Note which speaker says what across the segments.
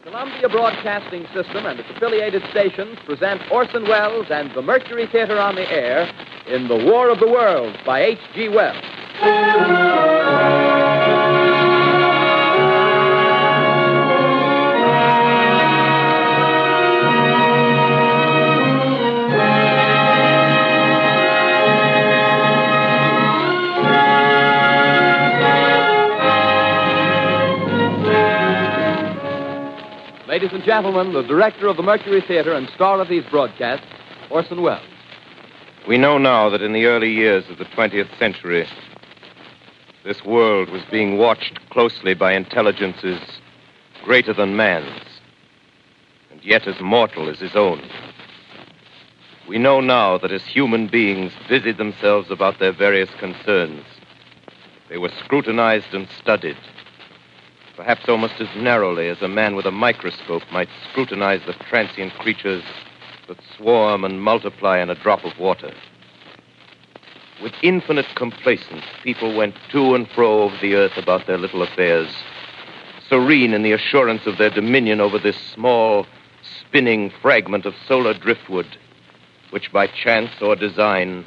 Speaker 1: Columbia Broadcasting System and its affiliated stations present Orson Welles and the Mercury Theater on the air in The War of the Worlds by H.G. Wells. Ladies and gentlemen, the director of the Mercury Theater and star of these broadcasts, Orson Welles.
Speaker 2: We know now that in the early years of the 20th century, this world was being watched closely by intelligences greater than man's, and yet as mortal as his own. We know now that as human beings busied themselves about their various concerns, they were scrutinized and studied, perhaps almost as narrowly as a man with a microscope might scrutinize the transient creatures that swarm and multiply in a drop of water. With infinite complacence, people went to and fro over the earth about their little affairs, serene in the assurance of their dominion over this small, spinning fragment of solar driftwood, which by chance or design,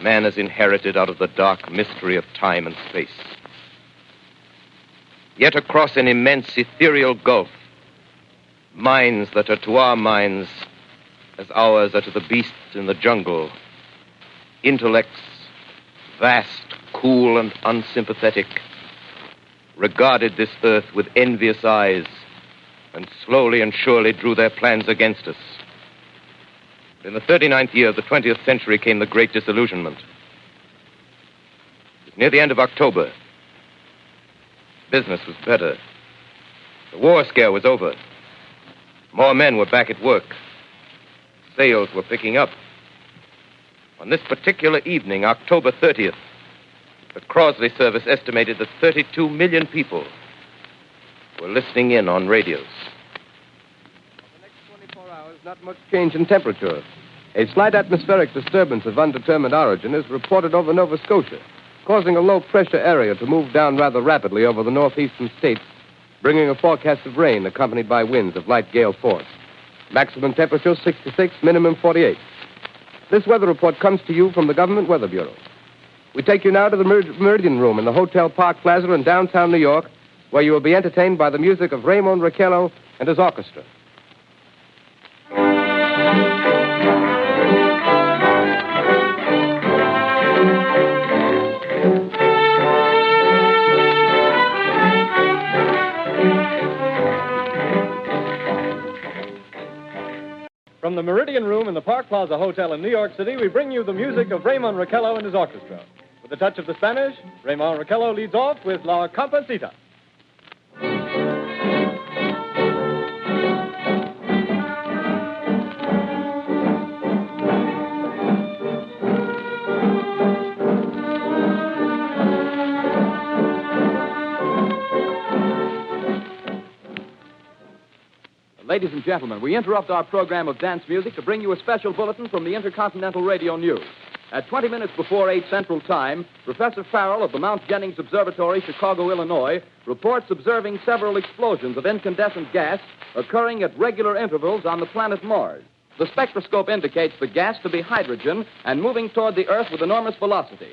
Speaker 2: man has inherited out of the dark mystery of time and space. Yet across an immense ethereal gulf, minds that are to our minds as ours are to the beasts in the jungle, intellects vast, cool, and unsympathetic, regarded this earth with envious eyes and slowly and surely drew their plans against us. In the 39th year of the 20th century came the Great Disillusionment. It was near the end of October. Business was better. The war scare was over. More men were back at work. Sales were picking up. On this particular evening, October 30th, the Crosley service estimated that 32 million people were listening in on radios.
Speaker 3: For the next 24 hours, not much change in temperature. A slight atmospheric disturbance of undetermined origin is reported over Nova Scotia, causing a low-pressure area to move down rather rapidly over the northeastern states, bringing a forecast of rain accompanied by winds of light gale force. Maximum temperature 66, minimum 48. This weather report comes to you from the Government Weather Bureau. We take you now to the Meridian Room in the Hotel Park Plaza in downtown New York, where you will be entertained by the music of Raymond Raquello and his orchestra.
Speaker 4: From the Meridian Room in the Park Plaza Hotel in New York City, we bring you the music of Raymond Raquello and his orchestra. With a touch of the Spanish, Raymond Raquello leads off with La Comparsita.
Speaker 1: Ladies and gentlemen, we interrupt our program of dance music to bring you a special bulletin from the Intercontinental Radio News. At 20 minutes before 8 Central Time, Professor Farrell of the Mount Jennings Observatory, Chicago, Illinois, reports observing several explosions of incandescent gas occurring at regular intervals on the planet Mars. The spectroscope indicates the gas to be hydrogen and moving toward the Earth with enormous velocity.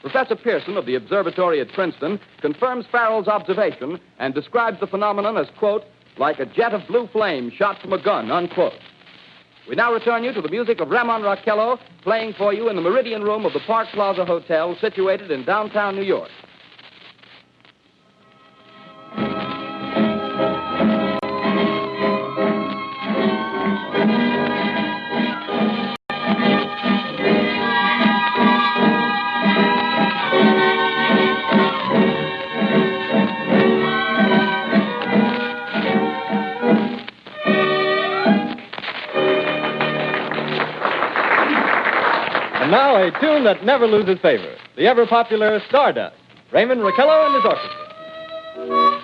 Speaker 1: Professor Pearson of the observatory at Princeton confirms Farrell's observation and describes the phenomenon as, quote, like a jet of blue flame shot from a gun, unquote. We now return you to the music of Raymond Raquello, playing for you in the Meridian Room of the Park Plaza Hotel, situated in downtown New York.
Speaker 4: And now a tune that never loses favor, the ever-popular Stardust, Raymond Raquello and his orchestra.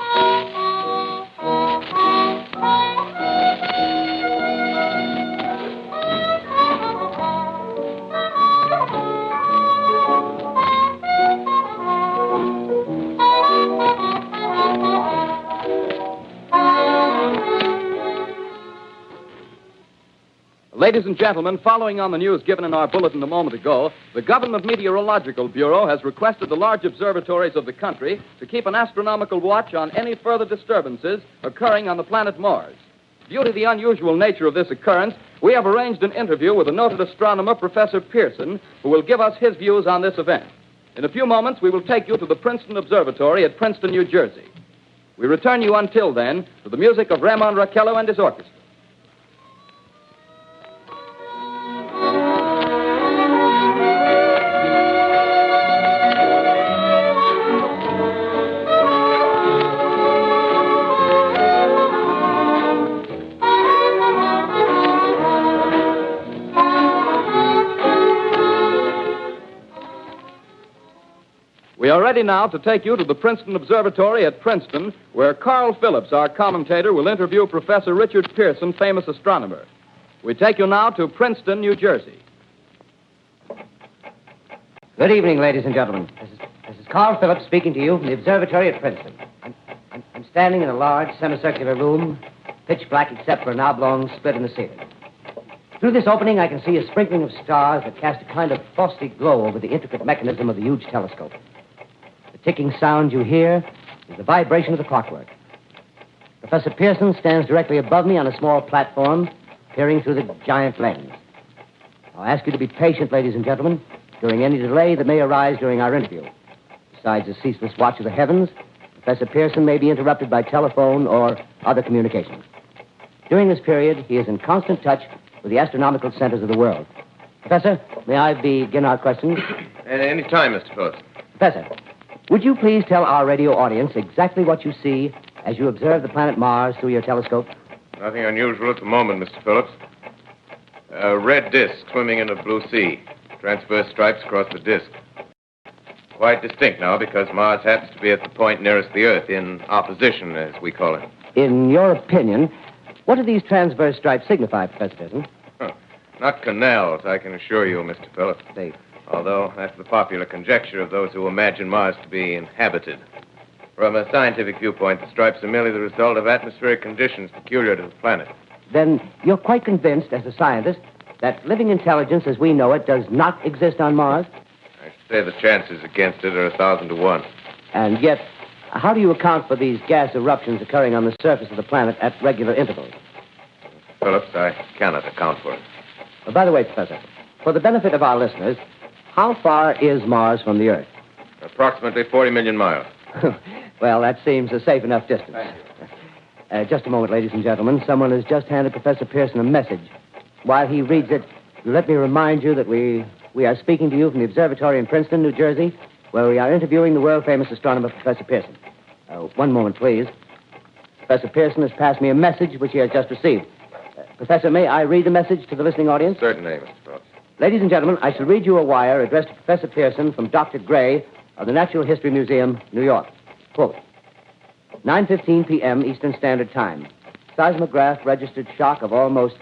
Speaker 5: Thank you.
Speaker 1: Ladies and gentlemen, following on the news given in our bulletin a moment ago, the Government Meteorological Bureau has requested the large observatories of the country to keep an astronomical watch on any further disturbances occurring on the planet Mars. Due to the unusual nature of this occurrence, we have arranged an interview with the noted astronomer, Professor Pearson, who will give us his views on this event. In a few moments, we will take you to the Princeton Observatory at Princeton, New Jersey. We return you until then to the music of Raymond Raquello and his orchestra. We are ready now to take you to the Princeton Observatory at Princeton, where Carl Phillips, our commentator, will interview Professor Richard Pearson, famous astronomer. We take you now to Princeton, New Jersey.
Speaker 5: Good evening, ladies and gentlemen. This is Carl Phillips speaking to you from the observatory at Princeton. I'm standing in a large semicircular room, pitch black except for an oblong split in the ceiling. Through this opening, I can see a sprinkling of stars that cast a kind of frosty glow over the intricate mechanism of the huge telescope. The ticking sound you hear is the vibration of the clockwork. Professor Pearson stands directly above me on a small platform, peering through the giant lens. I'll ask you to be patient, ladies and gentlemen, during any delay that may arise during our interview. Besides the ceaseless watch of the heavens, Professor Pearson may be interrupted by telephone or other communications. During this period, he is in constant touch with the astronomical centers of the world. Professor, may I begin our questions?
Speaker 2: Any time, Mr. Phillips.
Speaker 5: Professor, would you please tell our radio audience exactly what you see as you observe the planet Mars through your telescope?
Speaker 2: Nothing unusual at the moment, Mr. Phillips. A red disk swimming in a blue sea. Transverse stripes across the disk. Quite distinct now because Mars happens to be at the point nearest the Earth, in opposition, as we call it.
Speaker 5: In your opinion, what do these transverse stripes signify, Professor Pearson?
Speaker 2: Not canals, I can assure you, Mr. Phillips. Although that's the popular conjecture of those who imagine Mars to be inhabited. From a scientific viewpoint, the stripes are merely the result of atmospheric conditions peculiar to the planet.
Speaker 5: Then you're quite convinced, as a scientist, that living intelligence as we know it does not exist on Mars?
Speaker 2: I should say the chances against it are 1,000 to 1.
Speaker 5: And yet, how do you account for these gas eruptions occurring on the surface of the planet at regular intervals?
Speaker 2: Phillips, I cannot account for it.
Speaker 5: By the way, Professor, for the benefit of our listeners, how far is Mars from the Earth?
Speaker 2: Approximately 40 million miles.
Speaker 5: Well, that seems a safe enough distance.
Speaker 2: Thank you.
Speaker 5: Just a moment, ladies and gentlemen. Someone has just handed Professor Pearson a message. While he reads it, let me remind you that we are speaking to you from the observatory in Princeton, New Jersey, where we are interviewing the world-famous astronomer, Professor Pearson. One moment, please. Professor Pearson has passed me a message which he has just received. Professor, may I read the message to the listening audience?
Speaker 2: Certainly, Mr. Phillips.
Speaker 5: Ladies and gentlemen, I shall read you a wire addressed to Professor Pearson from Dr. Gray of the Natural History Museum, New York. Quote, 9:15 p.m. Eastern Standard Time. Seismograph registered shock of almost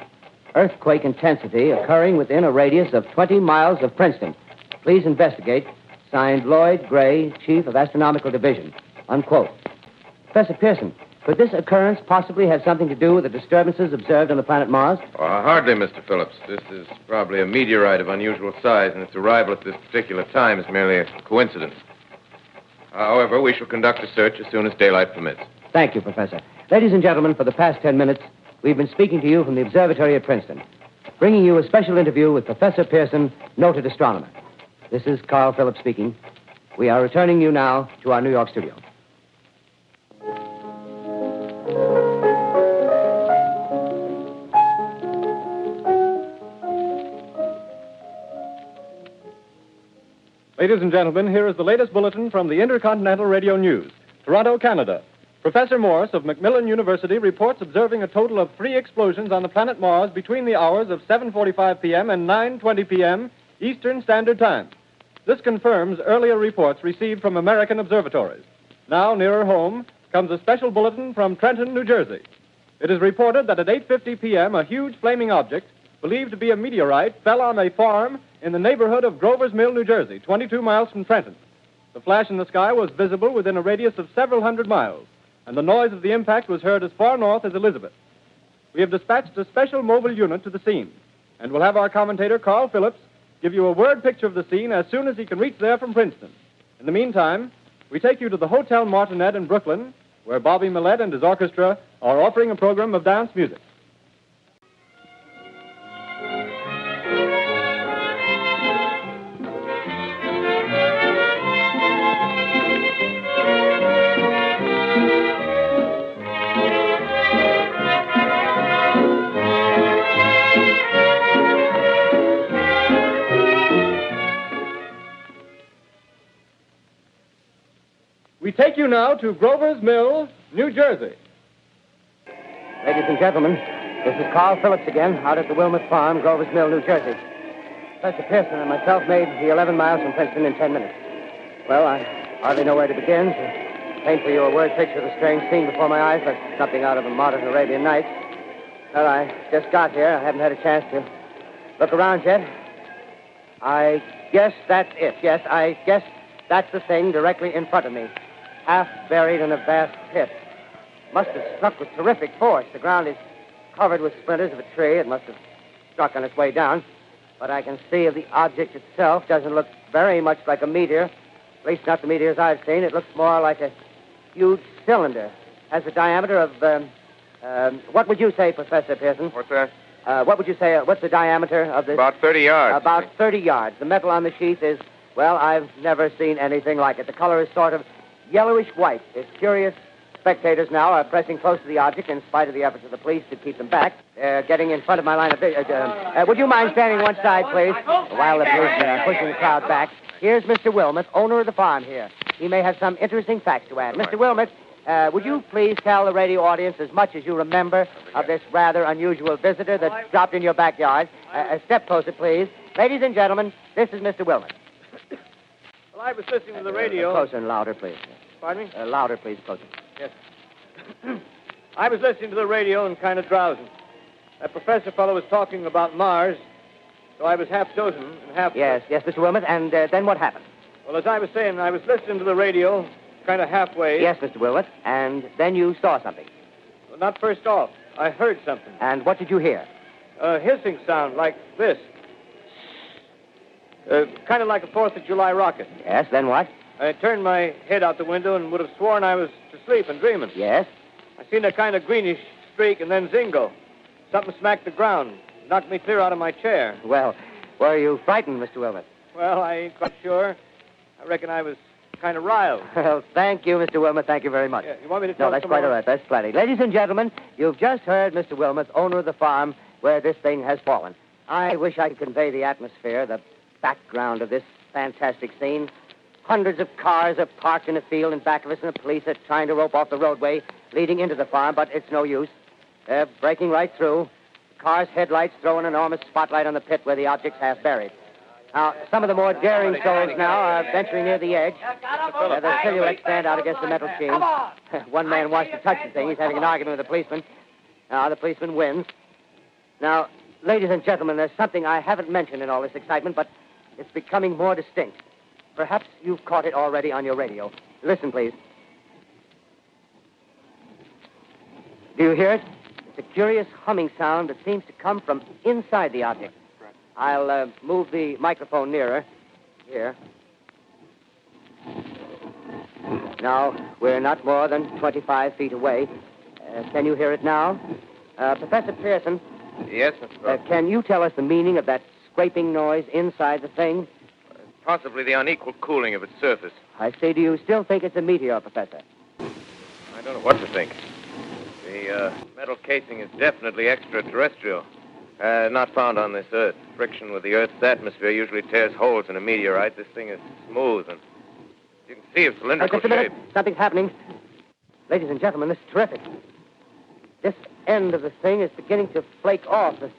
Speaker 5: earthquake intensity occurring within a radius of 20 miles of Princeton. Please investigate. Signed, Lloyd Gray, Chief of Astronomical Division. Unquote. Professor Pearson, could this occurrence possibly have something to do with the disturbances observed on the planet Mars?
Speaker 2: Hardly, Mr. Phillips. This is probably a meteorite of unusual size, and its arrival at this particular time is merely a coincidence. However, we shall conduct a search as soon as daylight permits.
Speaker 5: Thank you, Professor. Ladies and gentlemen, for the past 10 minutes, we've been speaking to you from the observatory at Princeton, bringing you a special interview with Professor Pearson, noted astronomer. This is Carl Phillips speaking. We are returning you now to our New York studio.
Speaker 4: Ladies and gentlemen, here is the latest bulletin from the Intercontinental Radio News. Toronto, Canada. Professor Morse of Macmillan University reports observing a total of 3 explosions on the planet Mars between the hours of 7:45 p.m. and 9:20 p.m. Eastern Standard Time. This confirms earlier reports received from American observatories. Now, nearer home, comes a special bulletin from Trenton, New Jersey. It is reported that at 8:50 p.m., a huge flaming object, believed to be a meteorite, fell on a farm in the neighborhood of Grover's Mill, New Jersey, 22 miles from Trenton. The flash in the sky was visible within a radius of several hundred miles, and the noise of the impact was heard as far north as Elizabeth. We have dispatched a special mobile unit to the scene, And we'll have our commentator, Carl Phillips, give you a word picture of the scene as soon as he can reach there from Princeton. In the meantime, we take you to the Hotel Martinet in Brooklyn, where Bobby Millett and his orchestra are offering a program of dance music. We take you now to Grover's Mill, New Jersey.
Speaker 5: Ladies and gentlemen, this is Carl Phillips again, out at the Wilmot Farm, Grover's Mill, New Jersey. Professor Pearson and myself made the 11 miles from Princeton in 10 minutes. Well, I hardly know where to begin. To paint for you a word picture of the strange scene before my eyes, like something out of a modern Arabian Nights. Well, I just got here. I haven't had a chance to look around yet. I guess that's it. Yes, I guess that's the thing directly in front of me. Half buried in a vast pit. Must have struck with terrific force. The ground is covered with splinters of a tree. It must have struck on its way down. But I can see of the object itself doesn't look very much like a meteor. At least not the meteors I've seen. It looks more like a huge cylinder. Has a diameter of, what would you say, Professor Pearson?
Speaker 2: What's that?
Speaker 5: What would you say, what's the diameter of this?
Speaker 2: About 30 yards.
Speaker 5: About 30 yards. The metal on the sheath is, well, I've never seen anything like it. The color is sort of yellowish white. Its curious spectators now are pressing close to the object in spite of the efforts of the police to keep them back. They're getting in front of my line of vision. Would you mind standing one side, please? While the policemen are pushing the crowd back. Here's Mr. Wilmot, owner of the farm here. He may have some interesting facts to add. Mr. Wilmot, would you please tell the radio audience as much as you remember of this rather unusual visitor that dropped in your backyard? Step closer, please. Ladies and gentlemen, this is Mr. Wilmot.
Speaker 6: Well, I was listening to the radio.
Speaker 5: Closer and louder, please.
Speaker 6: Pardon me?
Speaker 5: Louder, please, closer.
Speaker 6: Yes. I was listening to the radio and kind of drowsing. That professor fellow was talking about Mars, so I was half dozing and half...
Speaker 5: Yes, Mr. Wilmot, and then what happened?
Speaker 6: Well, as I was saying, I was listening to the radio, kind of halfway.
Speaker 5: Yes, Mr. Wilmot, and then you saw something.
Speaker 6: Well, not first off. I heard something.
Speaker 5: And what did you hear?
Speaker 6: A hissing sound like this. Kind of like a 4th of July rocket.
Speaker 5: Yes, then what?
Speaker 6: I turned my head out the window and would have sworn I was to sleep and dreaming.
Speaker 5: Yes?
Speaker 6: I seen a kind of greenish streak and then zingo. Something smacked the ground, knocked me clear out of my chair.
Speaker 5: Well, were you frightened, Mr. Wilmot?
Speaker 6: Well, I ain't quite sure. I reckon I was kind of riled.
Speaker 5: Well, thank you, Mr. Wilmot. Thank you very much.
Speaker 6: Yeah, you want me to
Speaker 5: No,
Speaker 6: talk
Speaker 5: that's
Speaker 6: some
Speaker 5: quite
Speaker 6: more?
Speaker 5: all right. That's plenty. Ladies and gentlemen, you've just heard Mr. Wilmot, owner of the farm where this thing has fallen. I wish I could convey the atmosphere, the background of this fantastic scene. Hundreds of cars are parked in a field in back of us, and the police are trying to rope off the roadway leading into the farm, but it's no use. They're breaking right through. The car's headlights throw an enormous spotlight on the pit where the object's half buried. Now, some of the more daring souls now are venturing near the edge. Their silhouettes stand out against the metal sheen. One man wants to touch the thing. He's having an argument with the policeman. Now, the policeman wins. Now, ladies and gentlemen, there's something I haven't mentioned in all this excitement, but it's becoming more distinct. Perhaps you've caught it already on your radio. Listen, please. Do you hear it? It's a curious humming sound that seems to come from inside the object. I'll move the microphone nearer. Here. Now, we're not more than 25 feet away. Can you hear it now? Professor Pearson.
Speaker 2: Yes, Mr. Wells.
Speaker 5: Can you tell us the meaning of that scraping noise inside the thing?
Speaker 2: Possibly the unequal cooling of its surface.
Speaker 5: I say, do you still think it's a meteor, Professor?
Speaker 2: I don't know what to think. The metal casing is definitely extraterrestrial. Not found on this Earth. Friction with the Earth's atmosphere usually tears holes in a meteorite. This thing is smooth, and you can see its cylindrical
Speaker 5: Just a minute.
Speaker 2: shape.
Speaker 5: Something's happening. Ladies and gentlemen, this is terrific. This end of the thing is beginning to flake off. The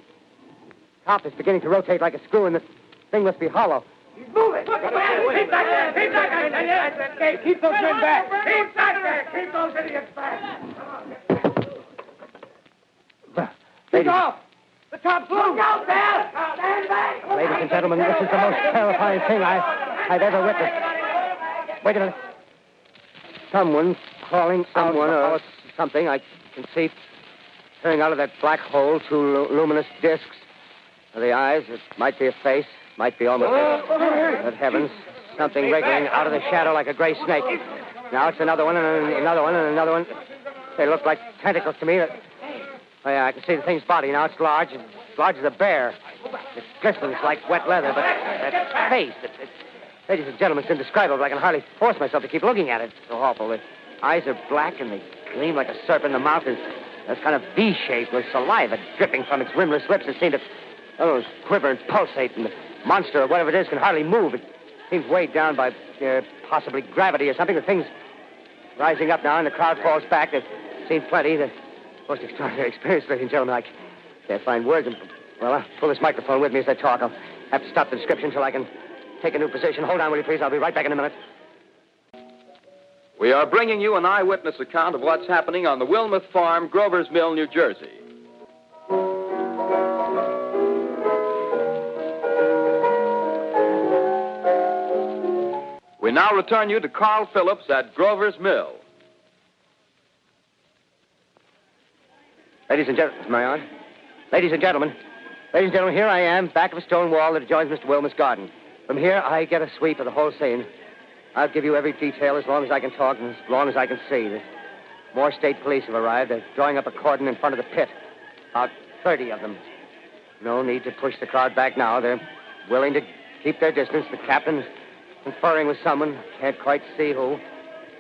Speaker 5: top is beginning to rotate like a screw, and the thing must be hollow.
Speaker 7: He's moving. Keep back. Keep those men back. Keep back there. Keep those idiots back.
Speaker 5: Ladies,
Speaker 7: off. The top's loose. Look out there. Stand back.
Speaker 5: ladies and gentlemen, this is the most terrifying thing I've ever witnessed. Wait a minute. Someone's crawling someone or something. I can see turning out of that black hole two luminous discs. The eyes, it might be a face, might be almost Good heavens, something wriggling out of the shadow like a gray snake. Now it's another one, and another one, and another one. They look like tentacles to me. Oh, yeah, I can see the thing's body now. It's large as a bear. It glistens like wet leather, but that face, ladies and gentlemen, it's indescribable. I can hardly force myself to keep looking at it. It's so awful. The eyes are black, and they gleam like a serpent. The mouth is kind of V-shaped with saliva dripping from its rimless lips. It seems to quiver and pulsate, and the monster, or whatever it is, can hardly move. It seems weighed down by possibly gravity or something. The thing's rising up now, and the crowd falls back. They've seen plenty. The most extraordinary experience, ladies and gentlemen. I can't find words. Well, I'll pull this microphone with me as I talk. I'll have to stop the description until I can take a new position. Hold on, will you, please? I'll be right back in a minute.
Speaker 1: We are bringing you an eyewitness account of what's happening on the Wilmuth Farm, Grover's Mill, New Jersey. We now return you to Carl Phillips at Grover's Mill.
Speaker 5: Ladies and gentlemen, am I on? Ladies and gentlemen, here I am, back of a stone wall that adjoins Mr. Wilmuth's garden. From here, I get a sweep of the whole scene. I'll give you every detail as long as I can talk and as long as I can see. More state police have arrived. They're drawing up a cordon in front of the pit. About 30 of them. No need to push the crowd back now. They're willing to keep their distance. The captain's conferring with someone. Can't quite see who.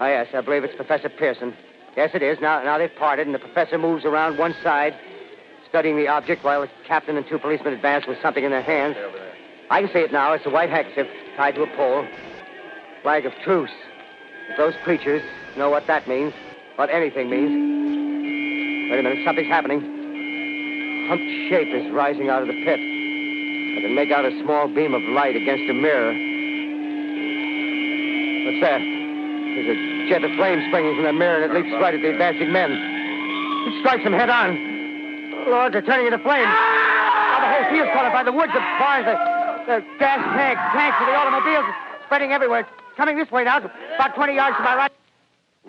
Speaker 5: Oh, yes, I believe it's Professor Pearson. Yes, it is. Now they've parted, and the professor moves around one side, studying the object while the captain and two policemen advance with something in their hands. I can see it now. It's a white handkerchief tied to a pole. Flag of truce. If those creatures know what that means, what anything means. Wait a minute, something's happening. Humped shape is rising out of the pit. I can make out a small beam of light against a mirror. What's that? There's a jet of flame springing from the mirror, and it leaps right at the advancing men. It strikes them head on. Lord, they're turning into flames. Now the whole field's caught up by the woods, the barns, the gas tanks of the automobiles spreading everywhere. Coming this way now, about 20 yards to my right.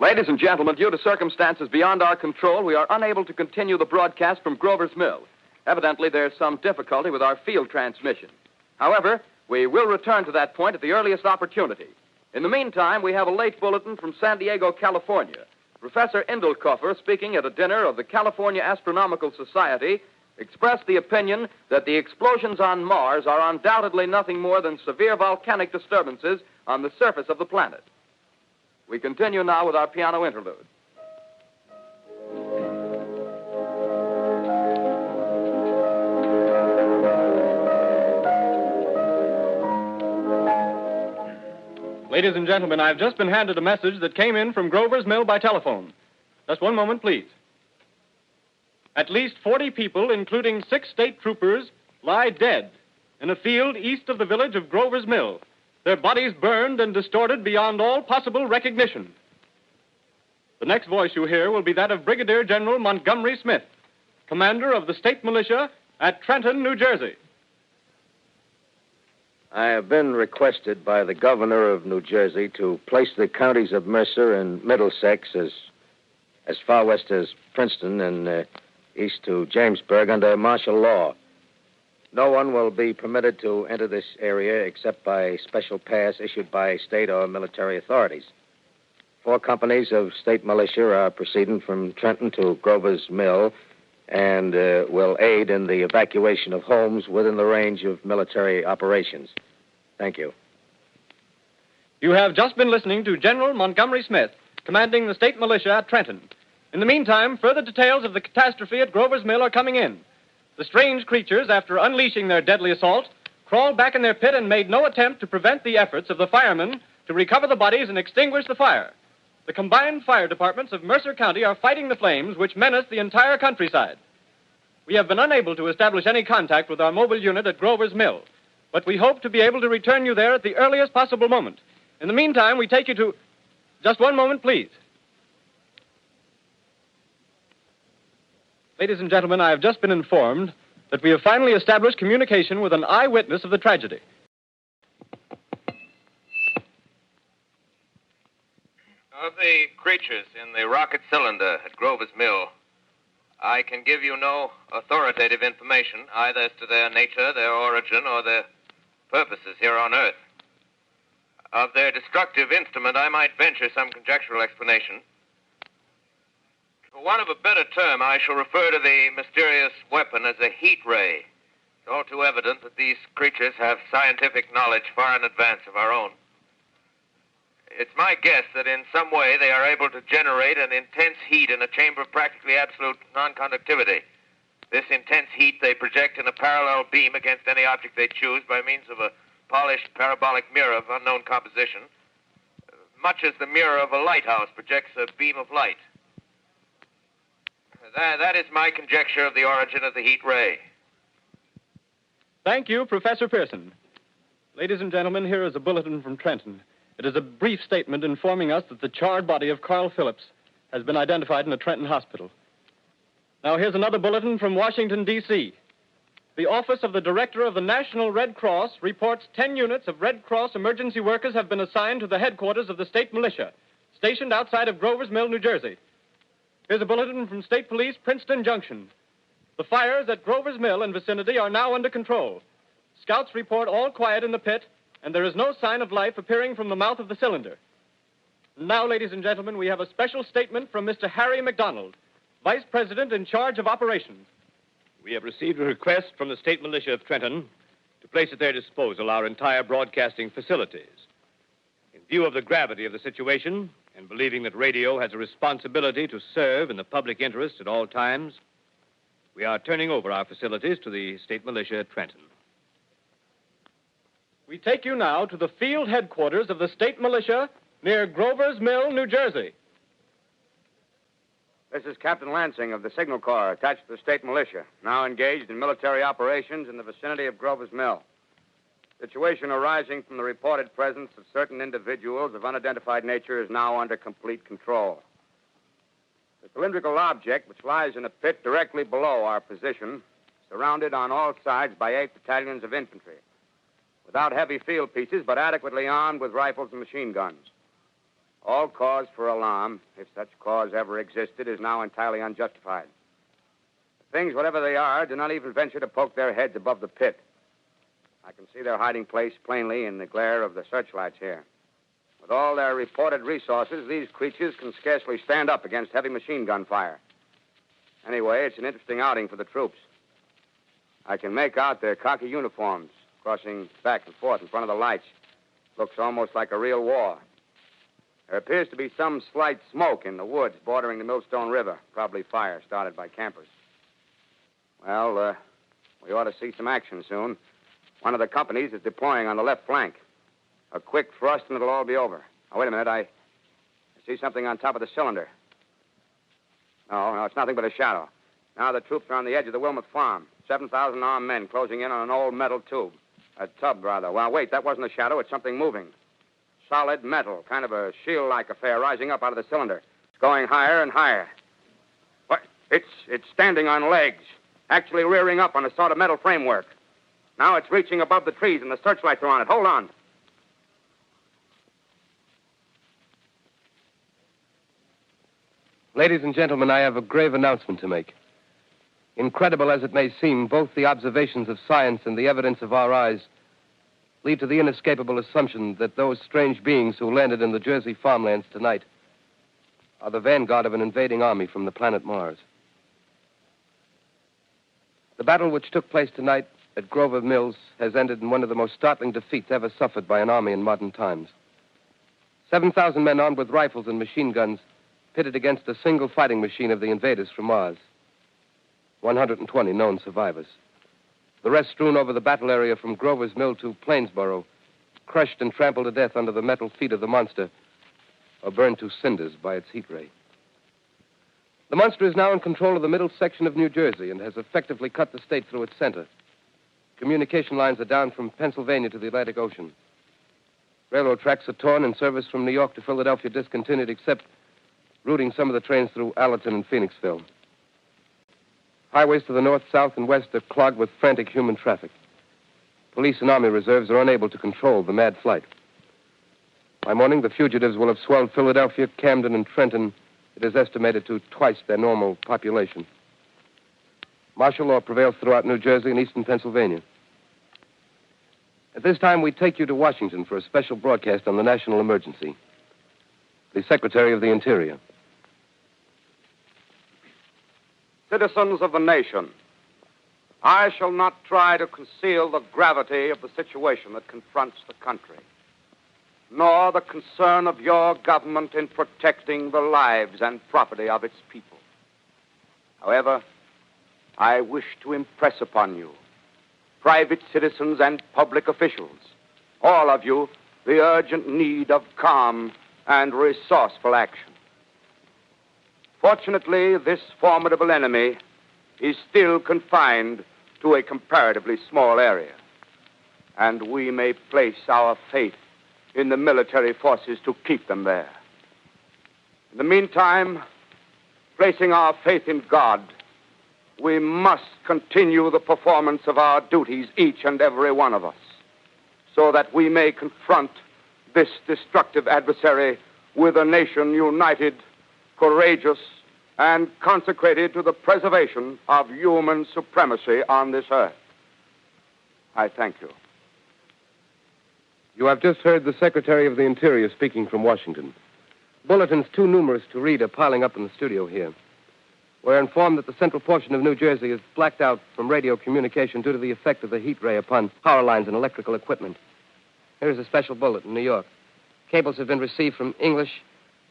Speaker 1: Ladies and gentlemen, due to circumstances beyond our control, we are unable to continue the broadcast from Grover's Mill. Evidently, there's some difficulty with our field transmission. However, we will return to that point at the earliest opportunity. In the meantime, we have a late bulletin from San Diego, California. Professor Indelkoffer, speaking at a dinner of the California Astronomical Society, expressed the opinion that the explosions on Mars are undoubtedly nothing more than severe volcanic disturbances on the surface of the planet. We continue now with our piano interlude.
Speaker 4: Ladies and gentlemen, I've just been handed a message that came in from Grover's Mill by telephone. Just one moment, please. At least 40 people, including 6 state troopers, lie dead in a field east of the village of Grover's Mill. Their bodies burned and distorted beyond all possible recognition. The next voice you hear will be that of Brigadier General Montgomery Smith, commander of the state militia at Trenton, New Jersey.
Speaker 8: I have been requested by the governor of New Jersey to place the counties of Mercer and Middlesex as far west as Princeton and east to Jamesburg under martial law. No one will be permitted to enter this area except by special pass issued by state or military authorities. 4 companies of state militia are proceeding from Trenton to Grover's Mill and will aid in the evacuation of homes within the range of military operations. Thank you.
Speaker 4: You have just been listening to General Montgomery Smith, commanding the state militia at Trenton. In the meantime, further details of the catastrophe at Grover's Mill are coming in. The strange creatures, after unleashing their deadly assault, crawled back in their pit and made no attempt to prevent the efforts of the firemen to recover the bodies and extinguish the fire. The combined fire departments of Mercer County are fighting the flames which menace the entire countryside. We have been unable to establish any contact with our mobile unit at Grover's Mill, but we hope to be able to return you there at the earliest possible moment. In the meantime, we take you to... Just one moment, please. Ladies and gentlemen, I have just been informed that we have finally established communication with an eyewitness of the tragedy.
Speaker 2: Of the creatures in the rocket cylinder at Grover's Mill, I can give you no authoritative information, either as to their nature, their origin, or their purposes here on Earth. Of their destructive instrument, I might venture some conjectural explanation. For want of a better term, I shall refer to the mysterious weapon as a heat ray. It's all too evident that these creatures have scientific knowledge far in advance of our own. It's my guess that in some way they are able to generate an intense heat in a chamber of practically absolute non-conductivity. This intense heat they project in a parallel beam against any object they choose by means of a polished parabolic mirror of unknown composition, much as the mirror of a lighthouse projects a beam of light. That is my conjecture of the origin of the heat ray.
Speaker 4: Thank you, Professor Pearson. Ladies and gentlemen, here is a bulletin from Trenton. It is a brief statement informing us that the charred body of Carl Phillips has been identified in a Trenton hospital. Now, here's another bulletin from Washington, D.C. The Office of the Director of the National Red Cross reports 10 units of Red Cross emergency workers have been assigned to the headquarters of the state militia, stationed outside of Grover's Mill, New Jersey. Here's a bulletin from State Police, Princeton Junction. The fires at Grover's Mill and vicinity are now under control. Scouts report all quiet in the pit, and there is no sign of life appearing from the mouth of the cylinder. Now, ladies and gentlemen, we have a special statement from Mr. Harry McDonald, Vice President in charge of operations.
Speaker 9: We have received a request from the State Militia of Trenton to place at their disposal our entire broadcasting facilities. In view of the gravity of the situation, and believing that radio has a responsibility to serve in the public interest at all times, we are turning over our facilities to the State Militia at Trenton.
Speaker 4: We take you now to the field headquarters of the state militia near Grover's Mill, New Jersey.
Speaker 10: This is Captain Lansing of the Signal Corps, attached to the state militia, now engaged in military operations in the vicinity of Grover's Mill. Situation arising from the reported presence of certain individuals of unidentified nature is now under complete control. The cylindrical object, which lies in a pit directly below our position, surrounded on all sides by 8 battalions of infantry, without heavy field pieces, but adequately armed with rifles and machine guns. All cause for alarm, if such cause ever existed, is now entirely unjustified. The things, whatever they are, do not even venture to poke their heads above the pit. I can see their hiding place plainly in the glare of the searchlights here. With all their reported resources, these creatures can scarcely stand up against heavy machine gun fire. Anyway, it's an interesting outing for the troops. I can make out their khaki uniforms crossing back and forth in front of the lights. Looks almost like a real war. There appears to be some slight smoke in the woods bordering the Millstone River, probably fire started by campers. Well, we ought to see some action soon. One of the companies is deploying on the left flank. A quick thrust and it'll all be over. Now, wait a minute. I see something on top of the cylinder. No, it's nothing but a shadow. Now the troops are on the edge of the Wilmot Farm. 7,000 armed men closing in on an old metal tube. A tub, rather. Well, wait, that wasn't a shadow. It's something moving. Solid metal, kind of a shield-like affair rising up out of the cylinder. It's going higher and higher. What? It's standing on legs, actually rearing up on a sort of metal framework. Now it's reaching above the trees and the searchlights are on it. Hold on.
Speaker 3: Ladies and gentlemen, I have a grave announcement to make. Incredible as it may seem, both the observations of science and the evidence of our eyes lead to the inescapable assumption that those strange beings who landed in the Jersey farmlands tonight are the vanguard of an invading army from the planet Mars. The battle which took place tonight at Grover Mills has ended in one of the most startling defeats ever suffered by an army in modern times. 7,000 men armed with rifles and machine guns pitted against a single fighting machine of the invaders from Mars. 120 known survivors. The rest strewn over the battle area from Grover's Mill to Plainsboro, crushed and trampled to death under the metal feet of the monster, or burned to cinders by its heat ray. The monster is now in control of the middle section of New Jersey and has effectively cut the state through its center. Communication lines are down from Pennsylvania to the Atlantic Ocean. Railroad tracks are torn and service from New York to Philadelphia discontinued, except routing some of the trains through Allerton and Phoenixville. Highways to the north, south, and west are clogged with frantic human traffic. Police and army reserves are unable to control the mad flight. By morning, the fugitives will have swelled Philadelphia, Camden, and Trenton, it is estimated, to twice their normal population. Martial law prevails throughout New Jersey and eastern Pennsylvania. At this time, we take you to Washington for a special broadcast on the national emergency. The Secretary of the Interior.
Speaker 10: Citizens of the nation, I shall not try to conceal the gravity of the situation that confronts the country, nor the concern of your government in protecting the lives and property of its people. However, I wish to impress upon you, private citizens and public officials, all of you, the urgent need of calm and resourceful action. Fortunately, this formidable enemy is still confined to a comparatively small area, and we may place our faith in the military forces to keep them there. In the meantime, placing our faith in God, we must continue the performance of our duties, each and every one of us, so that we may confront this destructive adversary with a nation united, courageous, and consecrated to the preservation of human supremacy on this earth. I thank you.
Speaker 3: You have just heard the Secretary of the Interior speaking from Washington. Bulletins too numerous to read are piling up in the studio here. We're informed that the central portion of New Jersey is blacked out from radio communication due to the effect of the heat ray upon power lines and electrical equipment. Here's a special bulletin, New York. Cables have been received from English,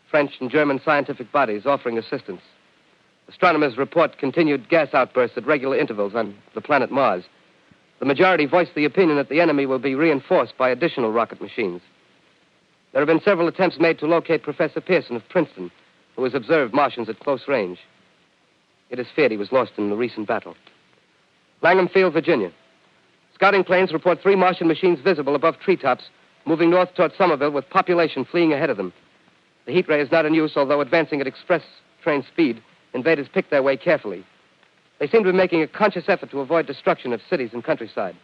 Speaker 3: French, and German scientific bodies offering assistance. Astronomers report continued gas outbursts at regular intervals on the planet Mars. The majority voiced the opinion that the enemy will be reinforced by additional rocket machines. There have been several attempts made to locate Professor Pearson of Princeton, who has observed Martians at close range. It is feared he was lost in the recent battle. Langham Field, Virginia. Scouting planes report 3 Martian machines visible above treetops, moving north toward Somerville with population fleeing ahead of them. The heat ray is not in use, although advancing at express train speed, invaders pick their way carefully. They seem to be making a conscious effort to avoid destruction of cities and countryside.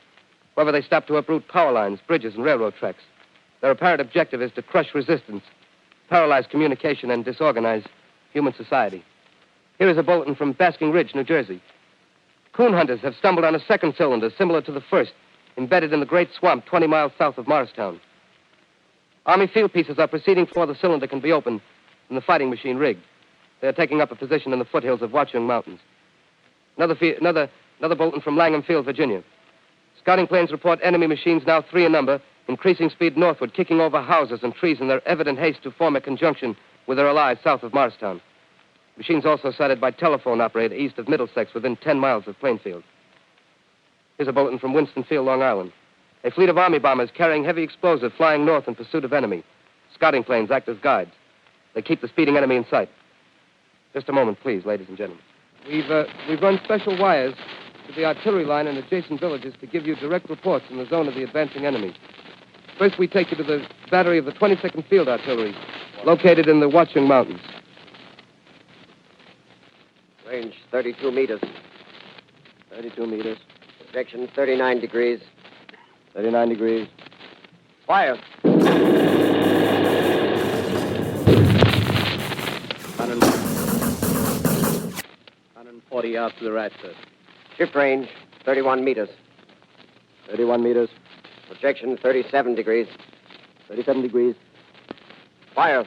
Speaker 3: However, they stop to uproot power lines, bridges, and railroad tracks. Their apparent objective is to crush resistance, paralyze communication, and disorganize human society. Here is a bulletin from Basking Ridge, New Jersey. Coon hunters have stumbled on a second cylinder similar to the first, embedded in the great swamp 20 miles south of Morristown. Army field pieces are proceeding before the cylinder can be opened and the fighting machine rigged. They are taking up a position in the foothills of Watchung Mountains. Another bulletin from Langham Field, Virginia. Scouting planes report enemy machines, now 3 in number, increasing speed northward, kicking over houses and trees in their evident haste to form a conjunction with their allies south of Morristown. Machines also sighted by telephone operator east of Middlesex within 10 miles of Plainfield. Here's a bulletin from Winston Field, Long Island. A fleet of Army bombers carrying heavy explosive flying north in pursuit of enemy. Scouting planes act as guides. They keep the speeding enemy in sight. Just a moment, please, ladies and gentlemen. We've run special wires to the artillery line and adjacent villages to give you direct reports in the zone of the advancing enemy. First, we take you to the battery of the 22nd Field Artillery, located in the Watchung Mountains.
Speaker 11: Range 32 meters.
Speaker 3: 32 meters.
Speaker 11: Projection 39 degrees.
Speaker 3: 39 degrees.
Speaker 11: Fire.
Speaker 6: 140 yards to the right, sir.
Speaker 11: Shift range 31 meters.
Speaker 3: 31 meters.
Speaker 11: Projection 37 degrees.
Speaker 3: 37 degrees.
Speaker 11: Fire.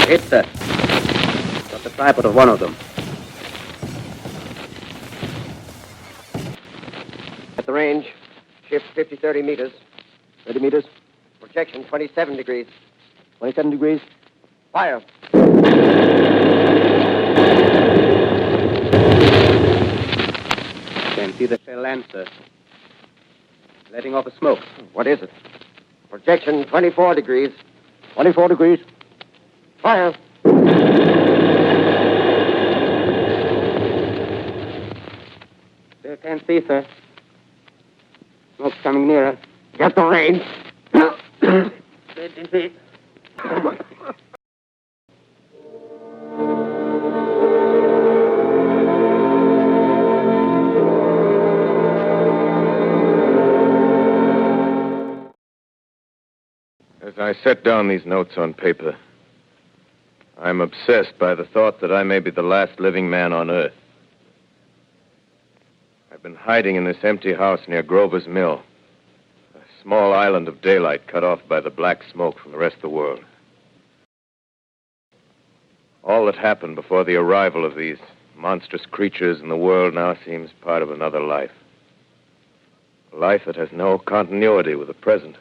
Speaker 6: Hit, sir. Got the tripod of one of them.
Speaker 11: At the range, shift 30 meters.
Speaker 3: 30 meters.
Speaker 11: Projection 27 degrees.
Speaker 3: 27 degrees.
Speaker 11: Fire.
Speaker 6: Can't see the shell land, sir. Letting off a smoke.
Speaker 11: What is it? Projection 24 degrees.
Speaker 3: 24 degrees.
Speaker 11: Fire.
Speaker 6: Still can't see, sir. Smoke's coming nearer.
Speaker 11: Get the range.
Speaker 6: 50 feet.
Speaker 2: As I set down these notes on paper, I'm obsessed by the thought that I may be the last living man on Earth. I've been hiding in this empty house near Grover's Mill, a small island of daylight cut off by the black smoke from the rest of the world. All that happened before the arrival of these monstrous creatures in the world now seems part of another life. A life that has no continuity with the present.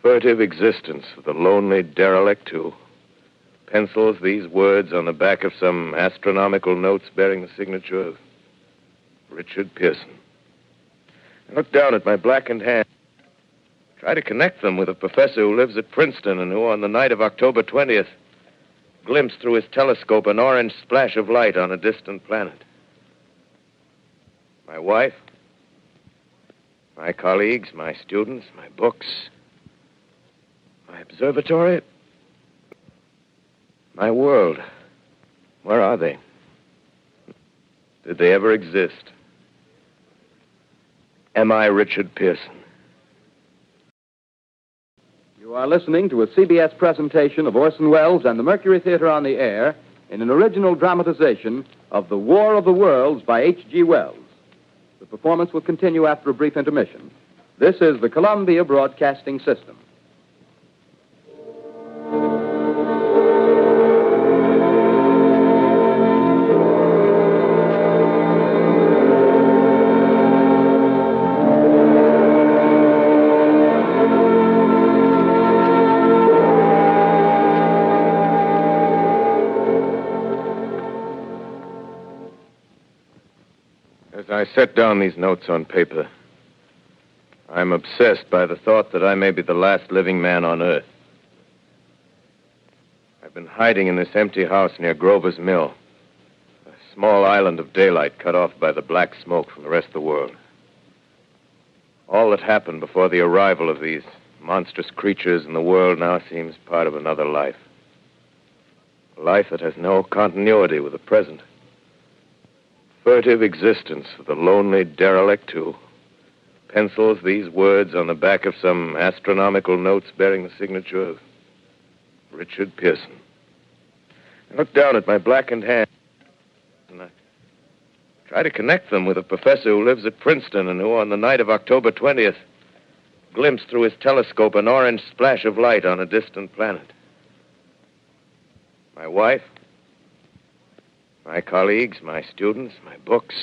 Speaker 2: Furtive existence of the lonely derelict who pencils these words on the back of some astronomical notes bearing the signature of Richard Pearson. I look down at my blackened hand. Try to connect them with a professor who lives at Princeton and who, on the night of October 20th, glimpsed through his telescope an orange splash of light on a distant planet. My wife, my colleagues, my students, my books, my observatory, my world. Where are they? Did they ever exist? Am I Richard Pearson?
Speaker 1: You are listening to a CBS presentation of Orson Welles and the Mercury Theater on the Air in an original dramatization of The War of the Worlds by H.G. Wells. The performance will continue after a brief intermission. This is the Columbia Broadcasting System.
Speaker 2: As I set down these notes on paper, I'm obsessed by the thought that I may be the last living man on Earth. I've been hiding in this empty house near Grover's Mill, a small island of daylight cut off by the black smoke from the rest of the world. All that happened before the arrival of these monstrous creatures in the world now seems part of another life. A life that has no continuity with the present. Furtive existence of the lonely derelict who pencils these words on the back of some astronomical notes bearing the signature of Richard Pearson. I look down at my blackened hand and I try to connect them with a professor who lives at Princeton and who, on the night of October 20th, glimpsed through his telescope an orange splash of light on a distant planet. My wife, my colleagues, my students, my books,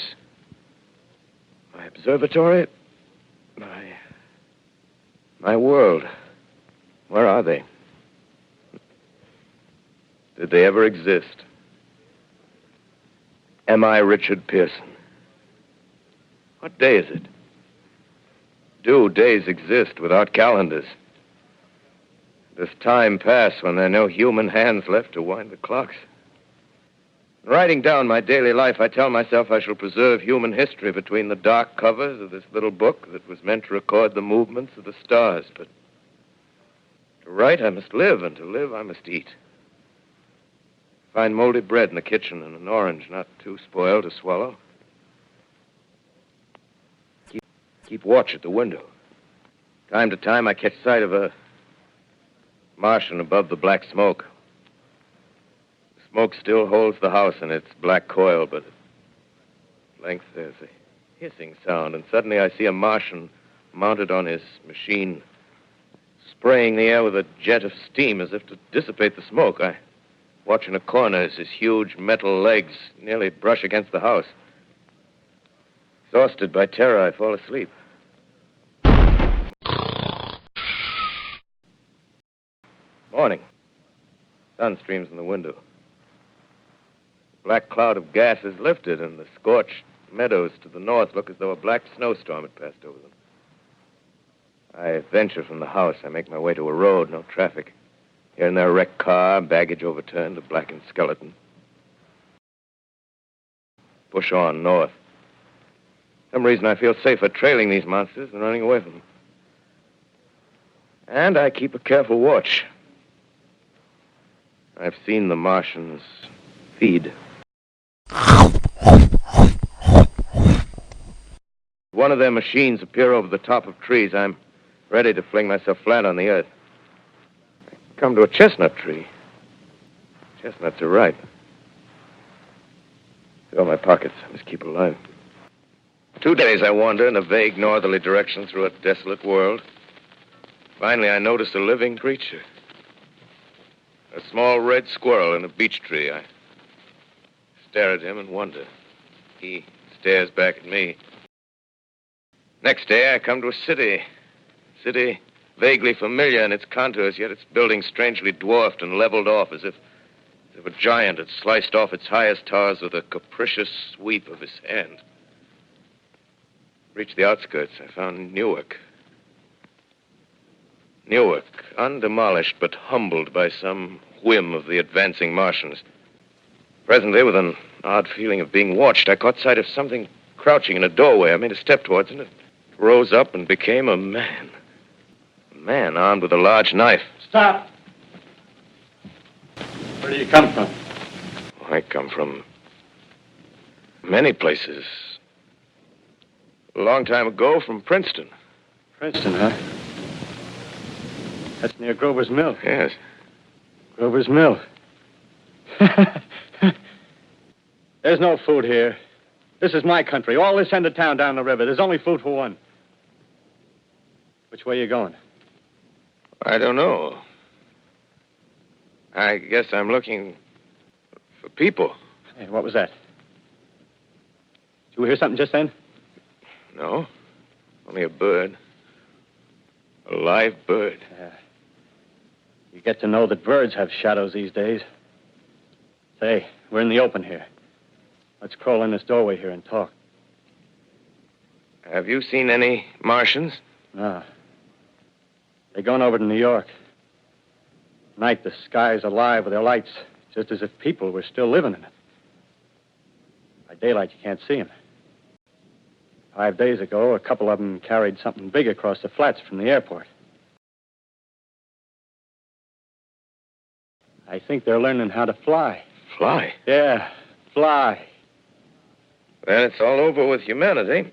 Speaker 2: my observatory, my world. Where are they? Did they ever exist? Am I Richard Pearson? What day is it? Do days exist without calendars? Does time pass when there are no human hands left to wind the clocks? In writing down my daily life, I tell myself I shall preserve human history between the dark covers of this little book that was meant to record the movements of the stars. But to write, I must live, and to live, I must eat. Find moldy bread in the kitchen and an orange not too spoiled to swallow. Keep watch at the window. Time to time, I catch sight of a Martian above the black smoke. Smoke still holds the house in its black coil, but at length there's a hissing sound, and suddenly I see a Martian mounted on his machine, spraying the air with a jet of steam as if to dissipate the smoke. I watch in a corner as his huge metal legs nearly brush against the house. Exhausted by terror, I fall asleep. Morning. Sun streams in the window. The black cloud of gas is lifted, and the scorched meadows to the north look as though a black snowstorm had passed over them. I venture from the house. I make my way to a road, no traffic. Here and there, a wrecked car, baggage overturned, a blackened skeleton. Push on north. For some reason, I feel safer trailing these monsters than running away from them. And I keep a careful watch. I've seen the Martians feed. One of their machines appear over the top of trees. I'm ready to fling myself flat on the earth. I come to a chestnut tree. Chestnuts are ripe. Fill my pockets. I must keep alive. 2 days I wander in a vague northerly direction through a desolate world. Finally, I notice a living creature. A small red squirrel in a beech tree. I stare at him and wonder. He stares back at me. Next day, I come to a city. City vaguely familiar in its contours, yet its buildings strangely dwarfed and leveled off as if a giant had sliced off its highest towers with a capricious sweep of his hand. Reached the outskirts. I found Newark. Newark, undemolished but humbled by some whim of the advancing Martians. Presently, with an odd feeling of being watched, I caught sight of something crouching in a doorway. I made a step towards it, and it rose up and became a man. A man armed with a large knife.
Speaker 4: Stop! Where do you come from?
Speaker 2: I come from many places. A long time ago, from Princeton.
Speaker 4: Princeton, huh? That's near Grover's Mill.
Speaker 2: Yes.
Speaker 4: Grover's Mill. There's no food here. This is my country. All this end of town down the river. There's only food for one. Which way are you going?
Speaker 2: I don't know. I guess I'm looking for people.
Speaker 4: Hey, what was that? Did you hear something just then?
Speaker 2: No. Only a bird. A live bird.
Speaker 4: You get to know that birds have shadows these days. Say, we're in the open here. Let's crawl in this doorway here and talk.
Speaker 2: Have you seen any Martians?
Speaker 4: No. They're going over to New York. Night, the sky's alive with their lights, just as if people were still living in it. By daylight, you can't see them. 5 days ago, a couple of them carried something big across the flats from the airport. I think they're learning how to fly.
Speaker 2: Fly?
Speaker 4: Yeah, fly.
Speaker 2: Then it's all over with humanity.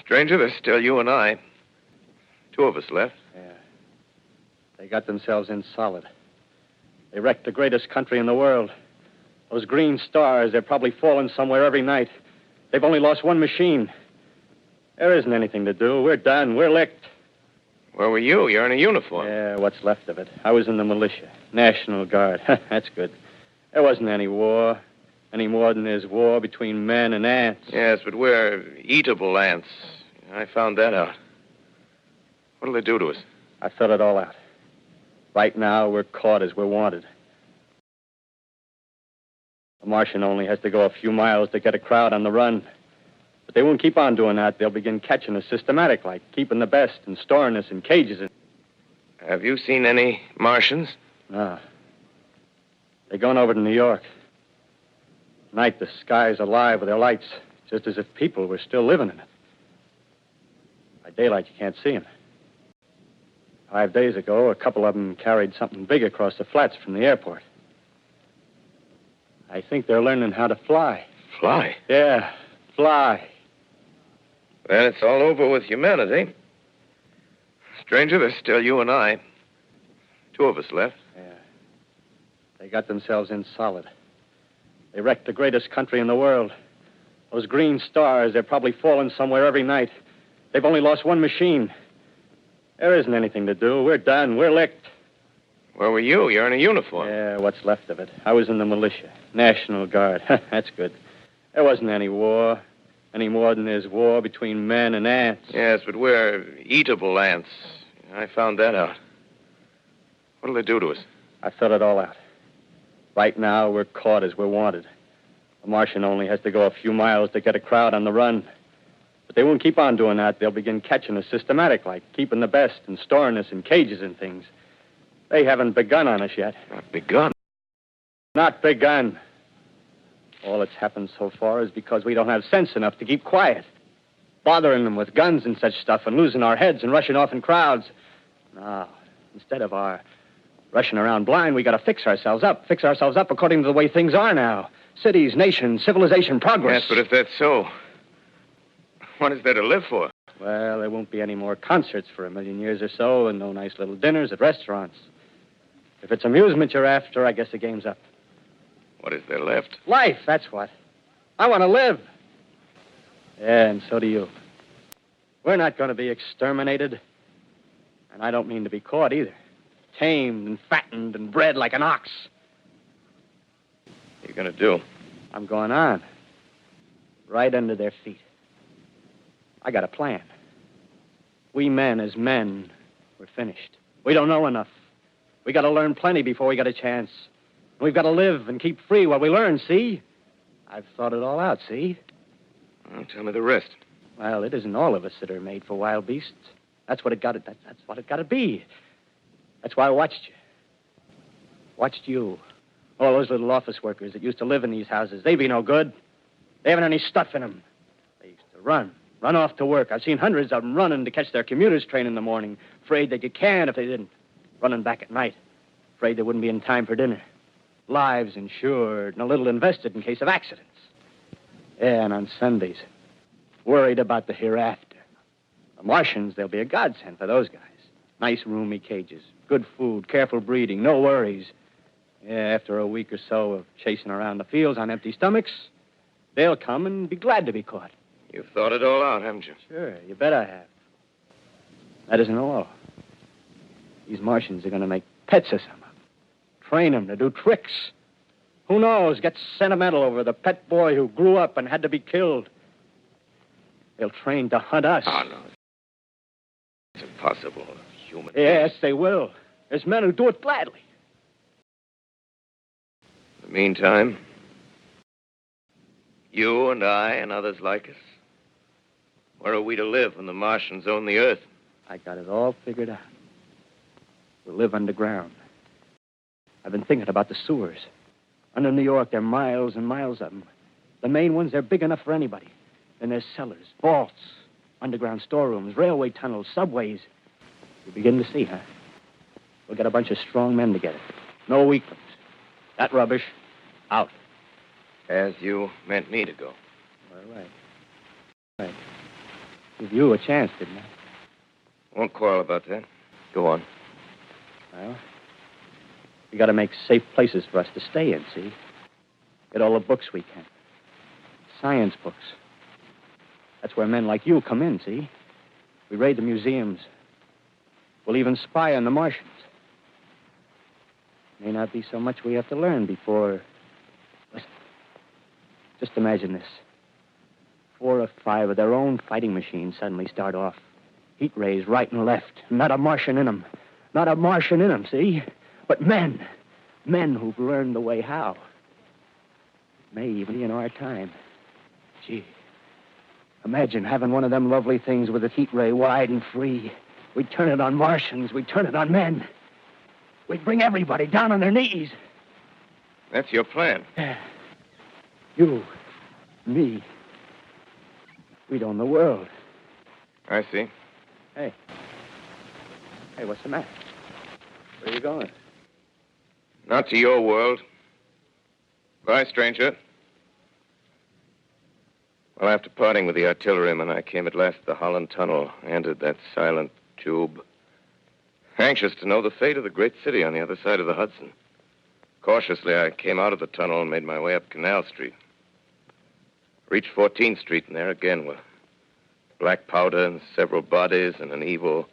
Speaker 2: Stranger, there's still you and I. 2 of us left.
Speaker 4: Yeah. They got themselves in solid. They wrecked the greatest country in the world. Those green stars, they're probably falling somewhere every night. They've only lost one machine. There isn't anything to do. We're done. We're licked.
Speaker 2: Where were you? You're in a uniform.
Speaker 4: Yeah, what's left of it. I was in the militia. National Guard. That's good. There wasn't any war. Any more than there's war between men and ants.
Speaker 2: Yes, but we're eatable ants. I found that out. What'll they do to us?
Speaker 4: I thought it all out. Right now, we're caught as we're wanted. A Martian only has to go a few miles to get a crowd on the run. But they won't keep on doing that. They'll begin catching us systematic, like keeping the best and storing us in cages.
Speaker 2: Have you seen any Martians?
Speaker 4: No. They're going over to New York. Night, the sky's alive with their lights, just as if people were still living in it. By daylight, you can't see them. 5 days ago, a couple of them carried something big across the flats from the airport. I think they're learning how to fly.
Speaker 2: Fly?
Speaker 4: Yeah, fly.
Speaker 2: Then it's all over with humanity. Stranger, there's still you and I. 2 of us left.
Speaker 4: Yeah. They got themselves in solid. They wrecked the greatest country in the world. Those green stars, they're probably falling somewhere every night. They've only lost one machine. There isn't anything to do. We're done. We're licked.
Speaker 2: Where were you? You're in a uniform.
Speaker 4: Yeah, what's left of it. I was in the militia. National Guard. That's good. There wasn't any war. Any more than there's war between men and ants.
Speaker 2: Yes, but we're eatable ants. I found that out. What'll they do to us?
Speaker 4: I thought it all out. Right now, we're caught as we're wanted. A Martian only has to go a few miles to get a crowd on the run. But they won't keep on doing that. They'll begin catching us systematic, like keeping the best and storing us in cages and things. They haven't begun on us yet.
Speaker 2: Not begun?
Speaker 4: Not begun. All that's happened so far is because we don't have sense enough to keep quiet. Bothering them with guns and such stuff and losing our heads and rushing off in crowds. No, instead of our rushing around blind, we got to fix ourselves up. Fix ourselves up according to the way things are now. Cities, nations, civilization, progress.
Speaker 2: Yes, but if that's so, what is there to live for?
Speaker 4: Well, there won't be any more concerts for 1 million years or so and no nice little dinners at restaurants.
Speaker 6: If it's amusement you're after, I guess the game's up.
Speaker 2: What is there left?
Speaker 6: Life, that's what. I want to live. Yeah, and so do you. We're not going to be exterminated. And I don't mean to be caught either. Tamed and fattened and bred like an ox.
Speaker 2: What are you going to do?
Speaker 6: I'm going on. Right under their feet. I got a plan. We men, as men, we're finished. We don't know enough. We got to learn plenty before we got a chance. We've got to live and keep free while we learn, see? I've thought it all out, see?
Speaker 2: Well, tell me the rest.
Speaker 6: Well, it isn't all of us that are made for wild beasts. That's what it got to. That's what it got to be. That's why I watched you. Watched you. All those little office workers that used to live in these houses. They be no good. They haven't any stuff in them. They used to run off to work. I've seen hundreds of them running to catch their commuter's train in the morning, afraid they'd get canned if they didn't. Running back at night, afraid they wouldn't be in time for dinner. Lives insured and a little invested in case of accidents. Yeah, and on Sundays, worried about the hereafter. The Martians, they'll be a godsend for those guys. Nice, roomy cages, good food, careful breeding, no worries. Yeah, after a week or so of chasing around the fields on empty stomachs, they'll come and be glad to be caught.
Speaker 2: You've thought it all out, haven't you?
Speaker 6: Sure, you bet I have. That isn't all. These Martians are going to make pets of some of them. Train them to do tricks. Who knows, get sentimental over the pet boy who grew up and had to be killed. They'll train to hunt us.
Speaker 2: Oh, no. It's impossible. Human
Speaker 6: Yes, they will. There's men who do it gladly.
Speaker 2: In the meantime, you and I and others like us, where are we to live when the Martians own the Earth?
Speaker 6: I got it all figured out. We'll live underground. I've been thinking about the sewers. Under New York, there are miles and miles of them. The main ones, they're big enough for anybody. Then there's cellars, vaults, underground storerooms, railway tunnels, subways. You begin to see, huh? We'll get a bunch of strong men together. No weaklings. That rubbish, out.
Speaker 2: As you meant me to go.
Speaker 6: All right. Right. Give you a chance, didn't I?
Speaker 2: Won't quarrel about that. Go on.
Speaker 6: Well, we got to make safe places for us to stay in, see? Get all the books we can. Science books. That's where men like you come in, see? We raid the museums. We'll even spy on the Martians. May not be so much we have to learn before... Listen. Just imagine this. 4 or 5 of their own fighting machines suddenly start off. Heat rays right and left. Not a Martian in them. Not a Martian in them, see? But men. Men who've learned the way how. May even be in our time. Gee. Imagine having one of them lovely things with a heat ray wide and free. We'd turn it on Martians. We'd turn it on men. We'd bring everybody down on their knees.
Speaker 2: That's your plan.
Speaker 6: You, me. We'd own the world.
Speaker 2: I see.
Speaker 6: Hey, what's the matter? Where are you going?
Speaker 2: Not to your world. Bye, stranger. Well, after parting with the artilleryman, I came at last to the Holland Tunnel, entered that silent tube, anxious to know the fate of the great city on the other side of the Hudson. Cautiously, I came out of the tunnel and made my way up Canal Street. Reached 14th Street, and there again were black powder and several bodies and an evil,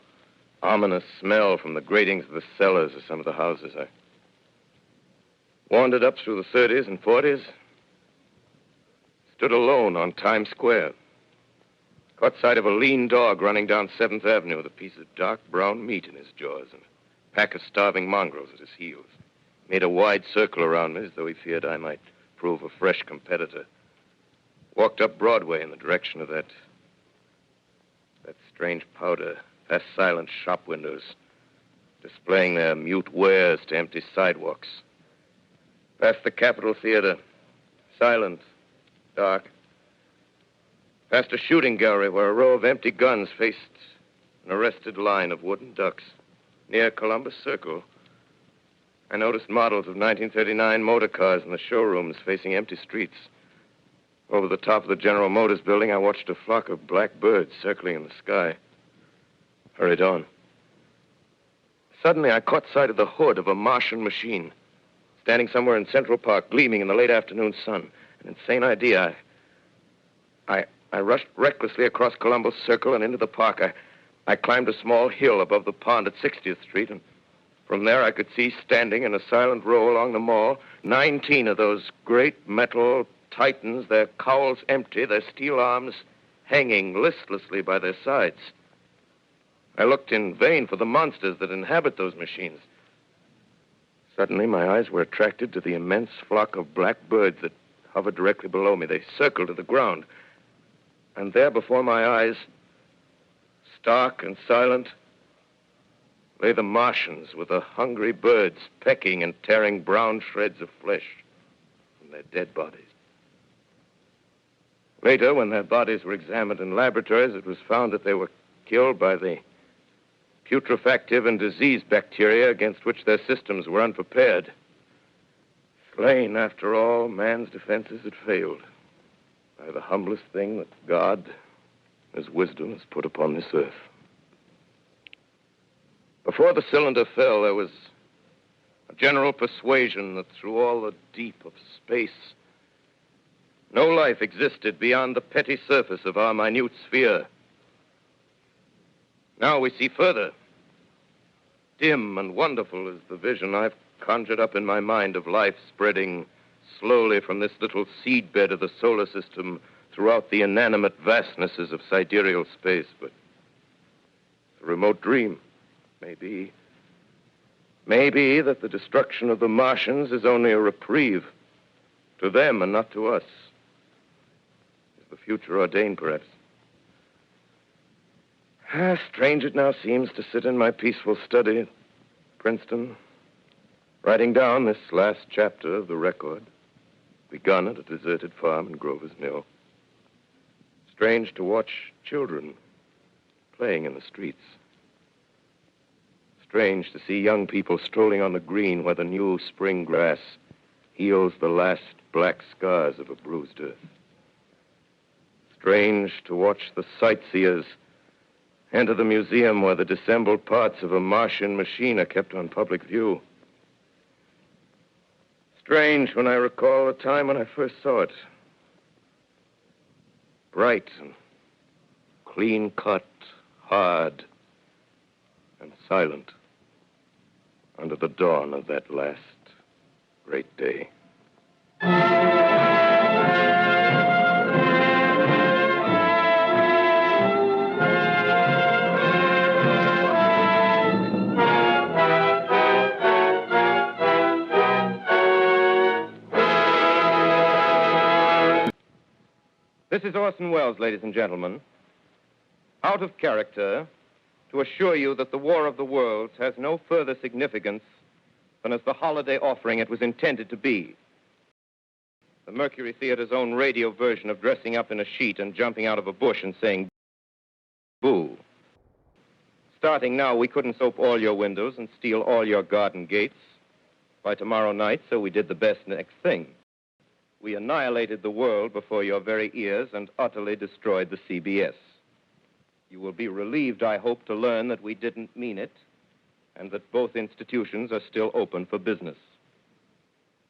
Speaker 2: ominous smell from the gratings of the cellars of some of the houses. I wandered up through the 30s and 40s, stood alone on Times Square, caught sight of a lean dog running down 7th Avenue with a piece of dark brown meat in his jaws and a pack of starving mongrels at his heels. Made a wide circle around me as though he feared I might prove a fresh competitor. Walked up Broadway in the direction of that strange powder, past silent shop windows, displaying their mute wares to empty sidewalks. Past the Capitol Theater, silent, dark. Past a shooting gallery where a row of empty guns faced an arrested line of wooden ducks. Near Columbus Circle, I noticed models of 1939 motor cars in the showrooms facing empty streets. Over the top of the General Motors building, I watched a flock of black birds circling in the sky. Hurried on. Suddenly, I caught sight of the hood of a Martian machine, standing somewhere in Central Park, gleaming in the late afternoon sun. An insane idea. I rushed recklessly across Columbus Circle and into the park. I climbed a small hill above the pond at 60th Street, and from there I could see standing in a silent row along the mall 19 of those great metal titans, their cowls empty, their steel arms hanging listlessly by their sides. I looked in vain for the monsters that inhabit those machines. Suddenly, my eyes were attracted to the immense flock of black birds that hovered directly below me. They circled to the ground. And there before my eyes, stark and silent, lay the Martians with the hungry birds pecking and tearing brown shreds of flesh from their dead bodies. Later, when their bodies were examined in laboratories, it was found that they were killed by the putrefactive and disease bacteria against which their systems were unprepared. Slain, after all, man's defenses had failed by the humblest thing that God, His wisdom, has put upon this earth. Before the cylinder fell, there was a general persuasion that through all the deep of space, no life existed beyond the petty surface of our minute sphere. Now we see further. Dim and wonderful is the vision I've conjured up in my mind of life spreading slowly from this little seedbed of the solar system throughout the inanimate vastnesses of sidereal space. But a remote dream. Maybe that the destruction of the Martians is only a reprieve to them and not to us. Is the future ordained, perhaps? Strange it now seems to sit in my peaceful study at Princeton, writing down this last chapter of the record, begun at a deserted farm in Grover's Mill. Strange to watch children playing in the streets. Strange to see young people strolling on the green where the new spring grass heals the last black scars of a bruised earth. Strange to watch the sightseers enter the museum where the dissembled parts of a Martian machine are kept on public view. Strange when I recall the time when I first saw it. Bright and clean-cut, hard and silent under the dawn of that last great day. This is Orson Welles, ladies and gentlemen, out of character to assure you that the War of the Worlds has no further significance than as the holiday offering it was intended to be. The Mercury Theater's own radio version of dressing up in a sheet and jumping out of a bush and saying, boo. Starting now, we couldn't soap all your windows and steal all your garden gates by tomorrow night, so we did the best next thing. We annihilated the world before your very ears and utterly destroyed the CBS. You will be relieved, I hope, to learn that we didn't mean it and that both institutions are still open for business.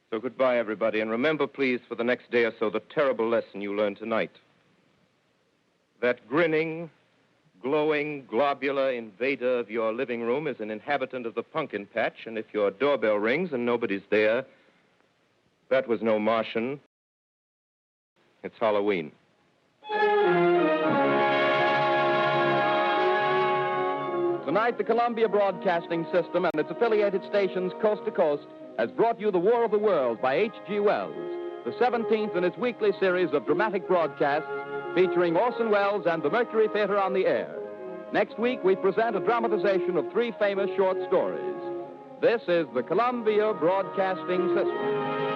Speaker 2: So goodbye, everybody, and remember, please, for the next day or so, the terrible lesson you learned tonight. That grinning, glowing, globular invader of your living room is an inhabitant of the pumpkin patch, and if your doorbell rings and nobody's there, that was no Martian. It's Halloween.
Speaker 1: Tonight, the Columbia Broadcasting System and its affiliated stations coast to coast has brought you The War of the Worlds by H.G. Wells, the 17th in its weekly series of dramatic broadcasts featuring Orson Welles and the Mercury Theater on the air. Next week, we present a dramatization of 3 famous short stories. This is the Columbia Broadcasting System.